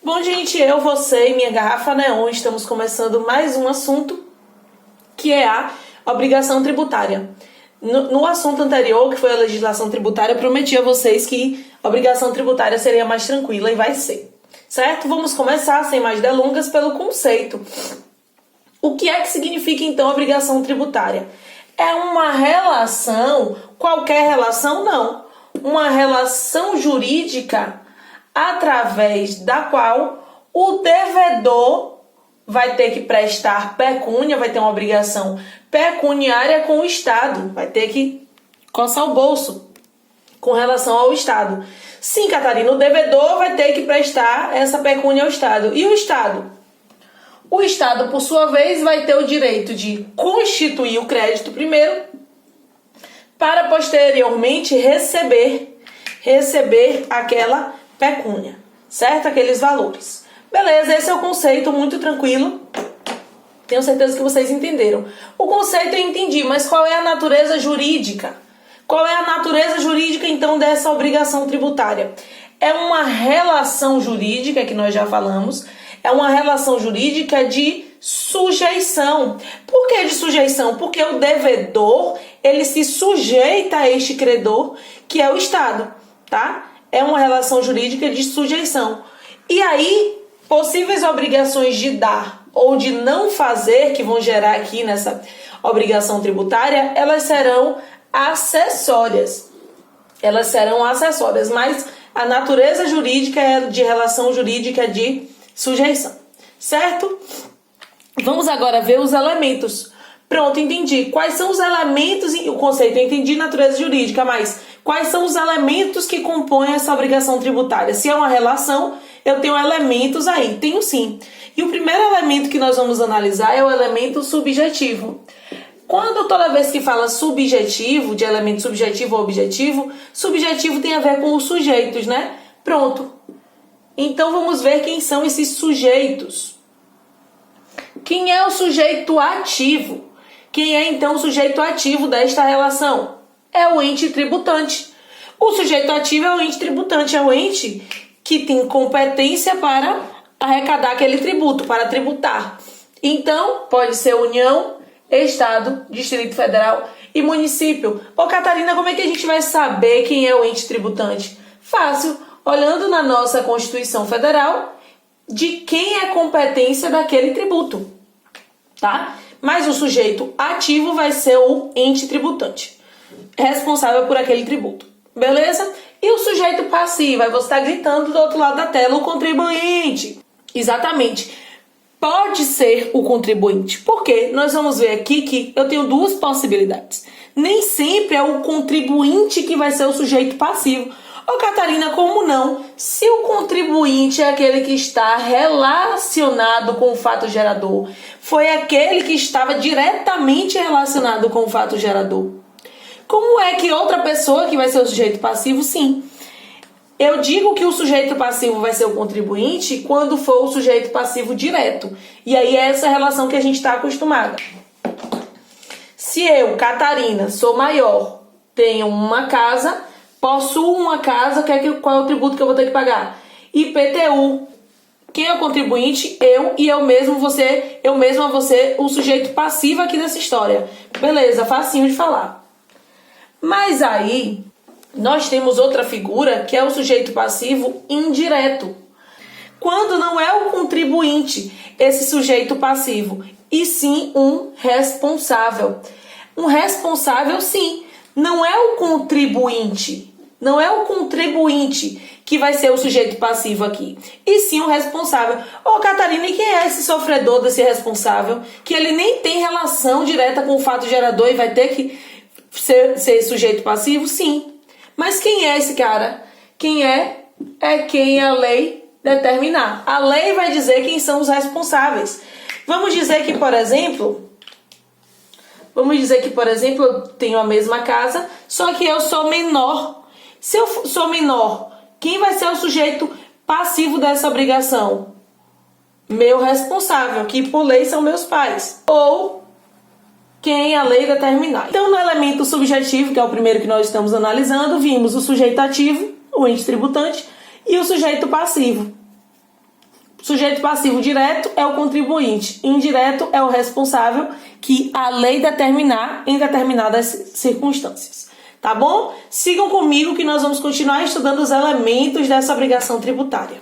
Bom, gente, eu, você e minha garrafa neon estamos começando mais um assunto que é a obrigação tributária. No assunto anterior, que foi a legislação tributária, eu prometi a vocês que a obrigação tributária seria mais tranquila e vai ser, certo? Vamos começar, sem mais delongas, pelo conceito. O que é que significa, então, obrigação tributária? É uma relação, qualquer relação não, uma relação jurídica através da qual o devedor vai ter que prestar pecúnia, vai ter uma obrigação pecuniária com o Estado, vai ter que coçar o bolso com relação ao Estado. Sim, Catarina, o devedor vai ter que prestar essa pecúnia ao Estado. E o Estado? O Estado, por sua vez, vai ter o direito de constituir o crédito primeiro, para posteriormente receber aquela pecúnia, certo? Aqueles valores. Beleza, esse é o conceito, muito tranquilo. Tenho certeza que vocês entenderam. O conceito eu entendi, mas qual é a natureza jurídica? Qual é a natureza jurídica, então, dessa obrigação tributária? É uma relação jurídica, que nós já falamos, é uma relação jurídica de sujeição. Por que de sujeição? Porque o devedor, ele se sujeita a este credor, que é o Estado, tá? É uma relação jurídica de sujeição. E aí, possíveis obrigações de dar ou de não fazer, que vão gerar aqui nessa obrigação tributária, elas serão acessórias. Elas serão acessórias, mas a natureza jurídica é de relação jurídica de sujeição, certo? Vamos agora ver os elementos. Pronto, entendi. Quais são os elementos, o conceito, eu entendi natureza jurídica, mas quais são os elementos que compõem essa obrigação tributária? Se é uma relação, eu tenho elementos aí, tenho sim. E o primeiro elemento que nós vamos analisar é o elemento subjetivo. Quando toda vez que fala subjetivo, de elemento subjetivo ou objetivo, subjetivo tem a ver com os sujeitos, né? Pronto. Então vamos ver quem são esses sujeitos. Quem é o sujeito ativo? Quem é então o sujeito ativo desta relação? É o ente tributante. O sujeito ativo é o ente tributante, é o ente que tem competência para arrecadar aquele tributo, para tributar. Então, pode ser União, Estado, Distrito Federal e município. Ô Catarina, como é que a gente vai saber quem é o ente tributante? Fácil, olhando na nossa Constituição Federal, de quem é competência daquele tributo, tá? Mas o sujeito ativo vai ser o ente tributante, responsável por aquele tributo, beleza? E o sujeito passivo, aí você está gritando do outro lado da tela, o contribuinte. Exatamente, pode ser o contribuinte, porque nós vamos ver aqui que eu tenho duas possibilidades. Nem sempre é o contribuinte que vai ser o sujeito passivo. Ô Catarina, como não? Se o contribuinte é aquele que está relacionado com o fato gerador, foi aquele que estava diretamente relacionado com o fato gerador, como é que outra pessoa que vai ser o sujeito passivo, sim? Eu digo que o sujeito passivo vai ser o contribuinte quando for o sujeito passivo direto. E aí é essa relação que a gente está acostumada. Se eu, Catarina, sou maior, tenho uma casa, possuo uma casa, qual é o tributo que eu vou ter que pagar? IPTU. Quem é o contribuinte? Eu, e eu mesma vou ser o sujeito passivo aqui dessa história. Beleza, facinho de falar. Mas aí, nós temos outra figura, que é o sujeito passivo indireto. Quando não é o contribuinte, esse sujeito passivo, e sim um responsável. Um responsável, sim, não é o contribuinte. Não é o contribuinte que vai ser o sujeito passivo aqui, e sim o responsável. Ô Catarina, e quem é esse sofredor desse responsável? Que ele nem tem relação direta com o fato gerador e vai ter que ser sujeito passivo? Sim. Mas quem é esse cara? Quem é? É quem a lei determinar. A lei vai dizer quem são os responsáveis. Vamos dizer que, por exemplo, eu tenho a mesma casa, só que eu sou menor. Se eu sou menor, quem vai ser o sujeito passivo dessa obrigação? Meu responsável, que por lei são meus pais. Ou quem a lei determinar. Então, no elemento subjetivo, que é o primeiro que nós estamos analisando, vimos o sujeito ativo, o ente tributante, e o sujeito passivo. Sujeito passivo direto é o contribuinte, indireto é o responsável que a lei determinar em determinadas circunstâncias. Tá bom? Sigam comigo que nós vamos continuar estudando os elementos dessa obrigação tributária.